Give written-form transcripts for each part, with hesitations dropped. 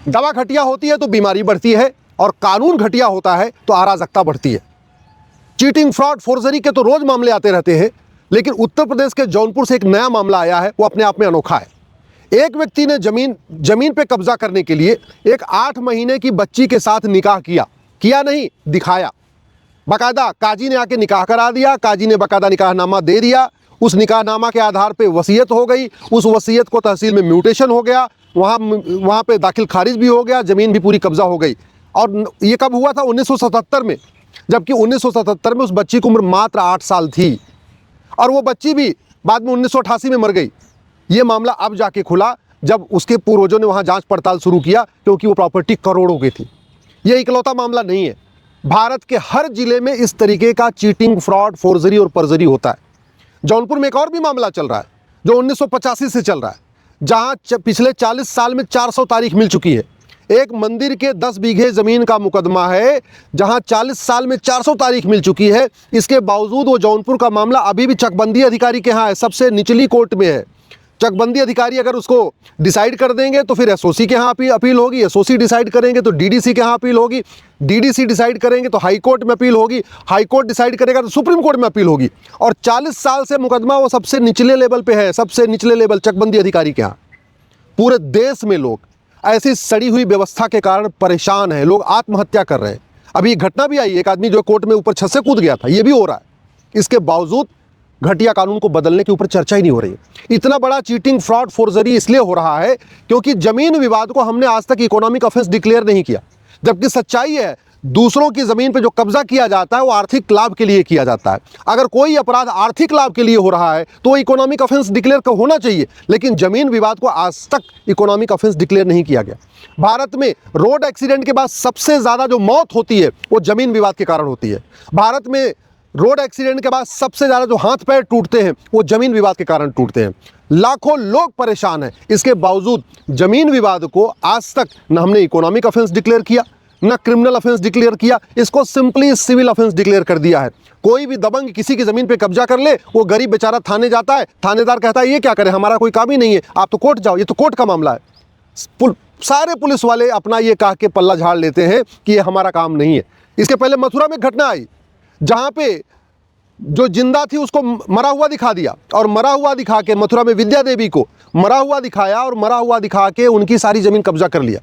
दवा घटिया होती है तो बीमारी बढ़ती है, और कानून घटिया होता है तो अराजकता बढ़ती है। चीटिंग, फ्रॉड, फोर्जरी के तो रोज मामले आते रहते हैं, लेकिन उत्तर प्रदेश के जौनपुर से एक नया मामला आया है, वो अपने आप में अनोखा है। एक व्यक्ति ने जमीन पे कब्जा करने के लिए एक 8 महीने की बच्ची के साथ निकाह किया नहीं, दिखाया। बाकायदा काजी ने आके निकाह करा दिया, काजी ने बाकायदा निकाहनामा दे दिया। उस निकाहनामा के आधार पे वसीयत हो गई, उस वसीयत को तहसील में म्यूटेशन हो गया, वहाँ पे दाखिल खारिज भी हो गया, ज़मीन भी पूरी कब्जा हो गई। और ये कब हुआ था? 1977 में, जबकि 1977 में उस बच्ची की उम्र मात्र 8 साल थी, और वो बच्ची भी बाद में 1988 में मर गई। ये मामला अब जाके खुला जब उसके पूर्वजों ने वहाँ जांच पड़ताल शुरू किया, क्योंकि वो प्रॉपर्टी करोड़ों की थी। ये इकलौता मामला नहीं है, भारत के हर जिले में इस तरीके का चीटिंग, फ्रॉड, फोर्जरी और परजरी होता है। जौनपुर में एक और भी मामला चल रहा है जो 1985 से चल रहा है, जहां पिछले 40 साल में 400 तारीख मिल चुकी है। एक मंदिर के 10 बीघे ज़मीन का मुकदमा है, जहां 40 साल में 400 तारीख मिल चुकी है। इसके बावजूद वो जौनपुर का मामला अभी भी चकबंदी अधिकारी के यहाँ है, सबसे निचली कोर्ट में है। चकबंदी अधिकारी अगर उसको डिसाइड कर देंगे तो फिर एसओसी के यहाँ अपील होगी, एसओसी डिसाइड करेंगे तो डीडीसी के यहाँ अपील होगी, डीडीसी डिसाइड करेंगे तो हाई कोर्ट में अपील होगी, हाई कोर्ट डिसाइड करेगा तो सुप्रीम कोर्ट में अपील होगी। और 40 साल से मुकदमा वो सबसे निचले लेवल पे है, सबसे निचले लेवल चकबंदी अधिकारी के यहाँ। पूरे देश में लोग ऐसी सड़ी हुई व्यवस्था के कारण परेशान हैं, लोग आत्महत्या कर रहे हैं। अभी एक घटना भी आई, एक आदमी जो कोर्ट में ऊपर छत से कूद गया था, ये भी हो रहा है। इसके बावजूद घटिया कानून को बदलने के ऊपर चर्चा ही नहीं हो रही है। इतना बड़ा चीटिंग, फ्रॉड, फोर्जरी इसलिए हो रहा है क्योंकि जमीन विवाद को हमने आज तक इकोनॉमिक ऑफेंस डिक्लेयर नहीं किया, जबकि सच्चाई है दूसरों की जमीन पे जो कब्जा किया जाता है वो आर्थिक लाभ के लिए किया जाता है। अगर कोई अपराध आर्थिक लाभ के लिए हो रहा है तो वो इकोनॉमिक ऑफेंस डिक्लेयर होना चाहिए, लेकिन जमीन विवाद को आज तक इकोनॉमिक ऑफेंस डिक्लेयर नहीं किया गया। भारत में रोड एक्सीडेंट के बाद सबसे ज़्यादा जो मौत होती है वो जमीन विवाद के कारण होती है। भारत में रोड एक्सीडेंट के बाद सबसे ज़्यादा जो हाथ पैर टूटते हैं वो जमीन विवाद के कारण टूटते हैं। लाखों लोग परेशान हैं, इसके बावजूद जमीन विवाद को आज तक न हमने इकोनॉमिक ऑफेंस डिक्लेयर किया, न क्रिमिनल ऑफेंस डिक्लेयर किया, इसको सिंपली सिविल ऑफेंस डिक्लेयर कर दिया है। कोई भी दबंग किसी की ज़मीन पे कब्जा कर ले, वो गरीब बेचारा थाने जाता है, थानेदार कहता है ये क्या करे, हमारा कोई काम ही नहीं है, आप तो कोर्ट जाओ, ये तो कोर्ट का मामला है। सारे पुलिस वाले अपना ये कह के पल्ला झाड़ लेते हैं कि ये हमारा काम नहीं है। इसके पहले मथुरा में घटना आई जहाँ पे जो जिंदा थी उसको मरा हुआ दिखा दिया, और मरा हुआ दिखा के मथुरा में विद्या देवी को मरा हुआ दिखाया, और मरा हुआ दिखा के उनकी सारी ज़मीन कब्जा कर लिया।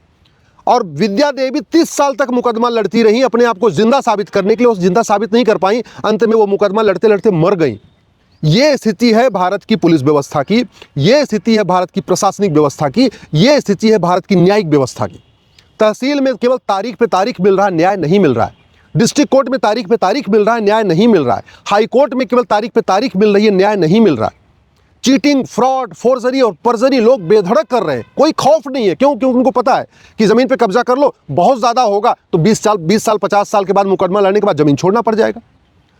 और विद्या देवी 30 साल तक मुकदमा लड़ती रही अपने आप को जिंदा साबित करने के लिए, उस जिंदा साबित नहीं कर पाई, अंत में वो मुकदमा लड़ते लड़ते मर गई। ये स्थिति है भारत की पुलिस व्यवस्था की, ये स्थिति है भारत की प्रशासनिक व्यवस्था की, ये स्थिति है भारत की न्यायिक व्यवस्था की। तहसील में केवल तारीख पे तारीख मिल रहा है, न्याय नहीं मिल रहा है। डिस्ट्रिक्ट कोर्ट में तारीख पे तारीख मिल रहा है, न्याय नहीं मिल रहा है। हाई कोर्ट में केवल तारीख पे तारीख मिल रही है, न्याय नहीं मिल रहा है। चीटिंग, फ्रॉड, फोर्जरी और परजरी लोग बेधड़क कर रहे हैं, कोई खौफ नहीं है। क्यों? क्योंकि उनको पता है कि ज़मीन पे कब्जा कर लो, बहुत ज़्यादा होगा तो 20 साल 50 साल के बाद मुकदमा लड़ने के बाद ज़मीन छोड़ना पड़ जाएगा।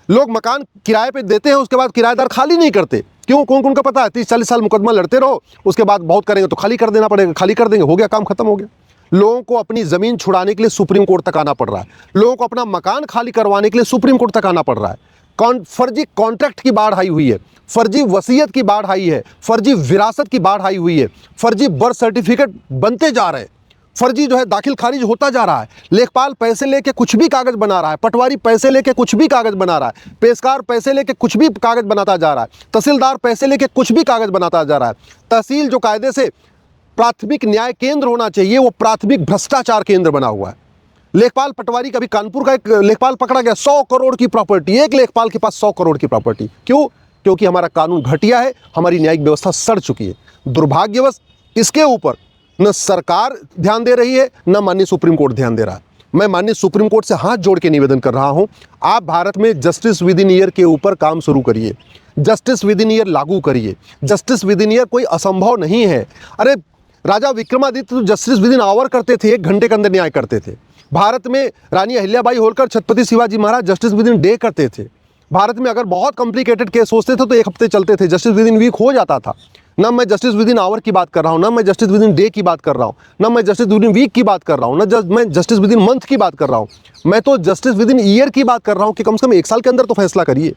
लोग मकान किराए पे देते हैं, उसके बाद किराएदार खाली नहीं करते। क्यों? क्योंकि उनको पता है 30-40 साल मुकदमा लड़ते रहो, उसके बाद बहुत करेंगे तो खाली कर देना पड़ेगा, खाली कर देंगे, हो गया, काम खत्म हो गया। लोगों को अपनी ज़मीन छुड़ाने के लिए सुप्रीम कोर्ट तक आना पड़ रहा है, लोगों को अपना मकान खाली करवाने के लिए सुप्रीम कोर्ट तक आना पड़ रहा है। फर्जी कॉन्ट्रैक्ट की बाढ़ आई हुई है, फर्जी वसीयत की बाढ़ आई है, फर्जी विरासत की बाढ़ आई हुई है, फर्जी बर्थ सर्टिफिकेट बनते जा रहे हैं, फर्जी जो है दाखिल खारिज होता जा रहा है। लेखपाल पैसे लेके कुछ भी कागज बना रहा है, पटवारी पैसे लेके कुछ भी कागज बना रहा है, पेशकार पैसे लेके कुछ भी कागज बनाता जा रहा है, तहसीलदार पैसे लेके कुछ भी कागज बनाता जा रहा है। तहसील जो कायदे से प्राथमिक न्याय केंद्र होना चाहिए, वो प्राथमिक भ्रष्टाचार केंद्र बना हुआ है। लेखपाल पटवारी का भी कानपुर का एक लेखपाल पकड़ा गया, 100 करोड़ की प्रॉपर्टी, एक लेखपाल के पास 100 करोड़ की प्रॉपर्टी। क्यों? क्योंकि हमारा कानून घटिया है, हमारी न्यायिक व्यवस्था सड़ चुकी है। दुर्भाग्यवश इसके ऊपर न सरकार ध्यान दे रही है, न माननीय सुप्रीम कोर्ट ध्यान दे रहा है। मैं माननीय सुप्रीम कोर्ट से हाथ जोड़ के निवेदन कर रहा हूं, आप भारत में जस्टिस विद इन ईयर के ऊपर काम शुरू करिए, जस्टिस विद इन ईयर लागू करिए। जस्टिस विद इन ईयर कोई असंभव नहीं है। अरे राजा विक्रमादित्य तो जस्टिस विद इन आवर करते थे, 1 घंटे के अंदर न्याय करते थे। भारत में रानी Ahilyabai Holkar, Chhatrapati Shivaji Maharaj justice with in day करते थे। भारत में अगर बहुत कॉम्प्लिकेटेड केस होते थे तो 1 हफ्ते चलते थे, जस्टिस विद इन वीक हो जाता था। ना मैं जस्टिस विद इन आवर की बात कर रहा हूँ, ना मैं जस्टिस विद इन डे की बात कर रहा हूँ, ना मैं जस्टिस विद इन वीक की बात कर रहा हूँ, ना मैं जस्टिस विद इन मंथ की बात कर रहा हूँ। मैं तो जस्टिस विद इन ईयर की बात कर रहा हूँ कि कम से कम 1 साल के अंदर तो फैसला करिए।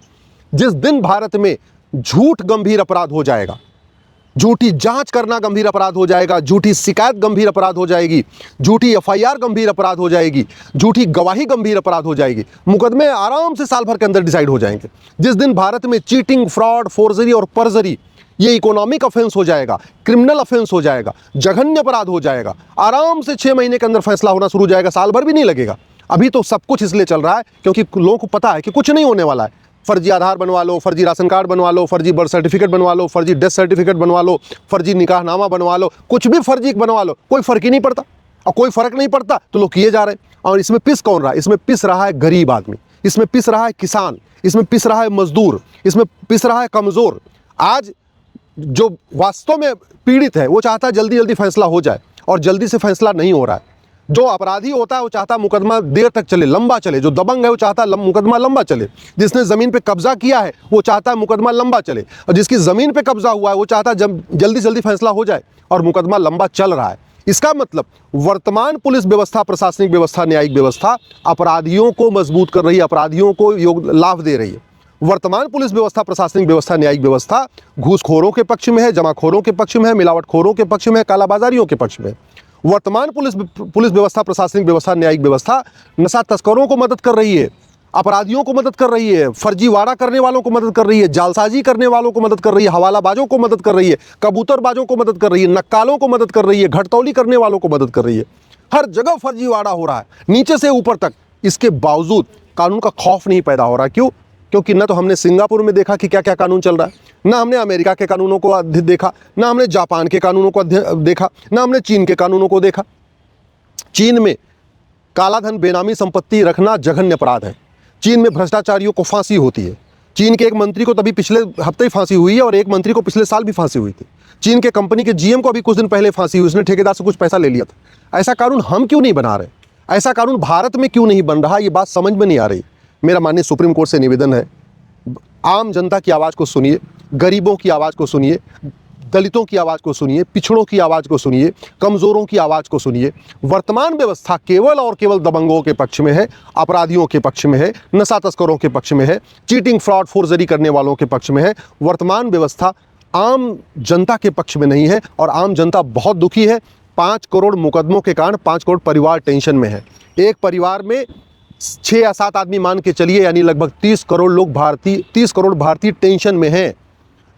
जिस दिन भारत में झूठ गंभीर अपराध हो जाएगा, झूठी जांच करना गंभीर अपराध हो जाएगा, झूठी शिकायत गंभीर अपराध हो जाएगी, झूठी एफआईआर गंभीर अपराध हो जाएगी, झूठी गवाही गंभीर अपराध हो जाएगी। मुकदमे आराम से साल भर के अंदर डिसाइड हो जाएंगे। जिस दिन भारत में चीटिंग, फ्रॉड, फोर्जरी और परजरी ये इकोनॉमिक ऑफेंस हो जाएगा, क्रिमिनल ऑफेंस हो जाएगा, जघन्य अपराध हो जाएगा, आराम से 6 महीने के अंदर फैसला होना शुरू हो जाएगा, साल भर भी नहीं लगेगा। अभी तो सब कुछ इसलिए चल रहा है क्योंकि लोगों को पता है कि कुछ नहीं होने वाला है। फर्जी आधार बनवा लो, फर्जी राशन कार्ड बनवा लो, फर्जी बर्थ सर्टिफिकेट बनवा लो, फर्जी डेथ सर्टिफिकेट बनवा लो, फर्जी निकाहनामा बनवा लो, कुछ भी फर्जी बनवा लो, कोई फर्क ही नहीं पड़ता। और कोई फर्क नहीं पड़ता तो लोग किए जा रहे हैं। और इसमें पिस कौन रहा है? इसमें पिस रहा है गरीब आदमी, इसमें पिस रहा है किसान, इसमें पिस रहा है मजदूर, इसमें पिस रहा है कमज़ोर। आज जो वास्तव में पीड़ित है वो चाहता है जल्दी जल्दी फैसला हो जाए, और जल्दी से फैसला नहीं हो रहा है। जो अपराधी होता है वो चाहता मुकदमा देर तक चले, लंबा चले। जो दबंग है वो चाहता मुकदमा लंबा चले। जिसने ज़मीन पे कब्जा किया है वो चाहता है मुकदमा लंबा चले, और जिसकी ज़मीन पे कब्जा हुआ है वो चाहता है जल्दी जल्दी फैसला हो जाए, और मुकदमा लंबा चल रहा है। इसका मतलब वर्तमान पुलिस व्यवस्था, प्रशासनिक व्यवस्था, न्यायिक व्यवस्था अपराधियों को मजबूत कर रही है, अपराधियों को लाभ दे रही है। वर्तमान पुलिस व्यवस्था, प्रशासनिक व्यवस्था, न्यायिक व्यवस्था घूसखोरों के पक्ष में है, जमाखोरों के पक्ष में है, मिलावटखोरों के पक्ष में है, कालाबाजारियों के पक्ष में है। वर्तमान पुलिस व्यवस्था, प्रशासनिक व्यवस्था, न्यायिक व्यवस्था नशा तस्करों को मदद कर रही है, अपराधियों को मदद कर रही है, फर्जीवाड़ा करने वालों को मदद कर रही है, जालसाजी करने वालों को मदद कर रही है, हवालाबाजों को मदद कर रही है, कबूतरबाजों को मदद कर रही है, नक्कालों को मदद कर रही है, घटतौली करने वालों को मदद कर रही है। हर जगह फर्जीवाड़ा हो रहा है, नीचे से ऊपर तक। इसके बावजूद कानून का खौफ नहीं पैदा हो रहा। क्यों? क्योंकि न तो हमने सिंगापुर में देखा कि क्या क्या कानून चल रहा है, ना हमने अमेरिका के कानूनों को देखा, ना हमने जापान के कानूनों को देखा, ना हमने चीन के कानूनों को देखा। चीन में काला धन, बेनामी संपत्ति रखना जघन्य अपराध है। चीन में भ्रष्टाचारियों को फांसी होती है। चीन के एक मंत्री को तभी पिछले हफ्ते ही फांसी हुई है, और एक मंत्री को पिछले साल भी फांसी हुई थी। चीन के कंपनी के जीएम को अभी कुछ दिन पहले फांसी हुई, उसने ठेकेदार से कुछ पैसा ले लिया था। ऐसा कानून हम क्यों नहीं बना रहे? ऐसा कानून भारत में क्यों नहीं बन रहा? ये बात समझ में नहीं आ रही। मेरा माननीय सुप्रीम कोर्ट से निवेदन है, आम जनता की आवाज़ को सुनिए, गरीबों की आवाज़ को सुनिए, दलितों की आवाज़ को सुनिए, पिछड़ों की आवाज़ को सुनिए, कमज़ोरों की आवाज़ को सुनिए। वर्तमान व्यवस्था केवल और केवल दबंगों के पक्ष में है, अपराधियों के पक्ष में है, नशा तस्करों के पक्ष में है, चीटिंग, फ्रॉड, फोर्जरी करने वालों के पक्ष में है। वर्तमान व्यवस्था आम जनता के पक्ष में नहीं है, और आम जनता बहुत दुखी है। 5 करोड़ मुकदमों के कारण 5 करोड़ परिवार टेंशन में है। एक परिवार में 6 या 7 आदमी मान के चलिए, यानी लगभग 30 करोड़ भारतीय टेंशन में हैं।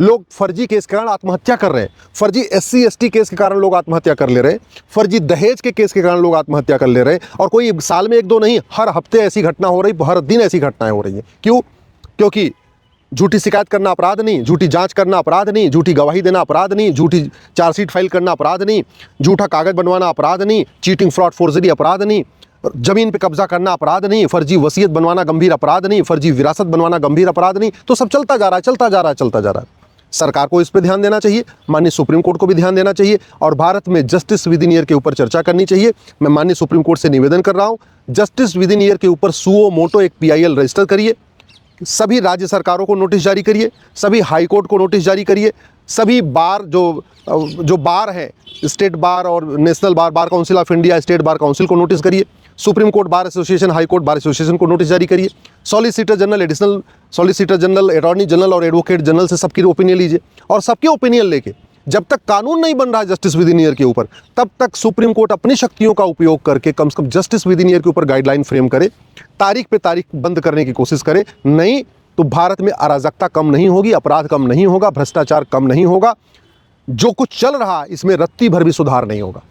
लोग फर्जी केस के कारण आत्महत्या कर रहे हैं, फर्जी SC ST केस के कारण लोग आत्महत्या कर ले रहे हैं, फर्जी दहेज के केस के कारण लोग आत्महत्या कर ले रहे हैं। और कोई साल में 1-2 नहीं, हर हफ्ते ऐसी घटना हो रही, हर दिन ऐसी घटनाएं हो रही हैं। क्यों? क्योंकि झूठी शिकायत करना अपराध नहीं, झूठी जांच करना अपराध नहीं, झूठी गवाही देना अपराध नहीं, झूठी चार्जशीट फाइल करना अपराध नहीं, झूठा कागज बनवाना अपराध नहीं, चीटिंग, फ्रॉड, फोर्जरी अपराध नहीं, जमीन पे कब्जा करना अपराध नहीं, फर्जी वसीयत बनवाना गंभीर अपराध नहीं, फर्जी विरासत बनवाना गंभीर अपराध नहीं। तो सब चलता जा रहा है, चलता जा रहा है, चलता जा रहा है। सरकार को इस पे ध्यान देना चाहिए, माननीय सुप्रीम कोर्ट को भी ध्यान देना चाहिए, और भारत में जस्टिस विद इन ईयर के ऊपर चर्चा करनी चाहिए। मैं माननीय सुप्रीम कोर्ट से निवेदन कर रहा हूँ, जस्टिस विद इन ईयर के ऊपर सुओ मोटो एक PIL रजिस्टर करिए, सभी राज्य सरकारों को नोटिस जारी करिए, सभी हाई कोर्ट को नोटिस जारी करिए, सभी बार जो बार है, स्टेट बार और national bar council of India, state bar council को नोटिस करिए, supreme court bar association, high court bar association को नोटिस जारी करिए, solicitor general, additional solicitor general, attorney general और एडवोकेट जनरल से सबकी ओपिनियन लीजिए। और सबके ओपिनियन लेके जब तक कानून नहीं बन रहा है जस्टिस विद इन ईयर के ऊपर, तब तक सुप्रीम कोर्ट अपनी शक्तियों का उपयोग करके कम से कम जस्टिस विद इन ईयर के ऊपर गाइडलाइन फ्रेम करे, तारीख पे तारीख बंद करने की कोशिश करे। नहीं तो भारत में अराजकता कम नहीं होगी, अपराध कम नहीं होगा, भ्रष्टाचार कम नहीं होगा। जो कुछ चल रहा है इसमें रत्ती भर भी सुधार नहीं होगा।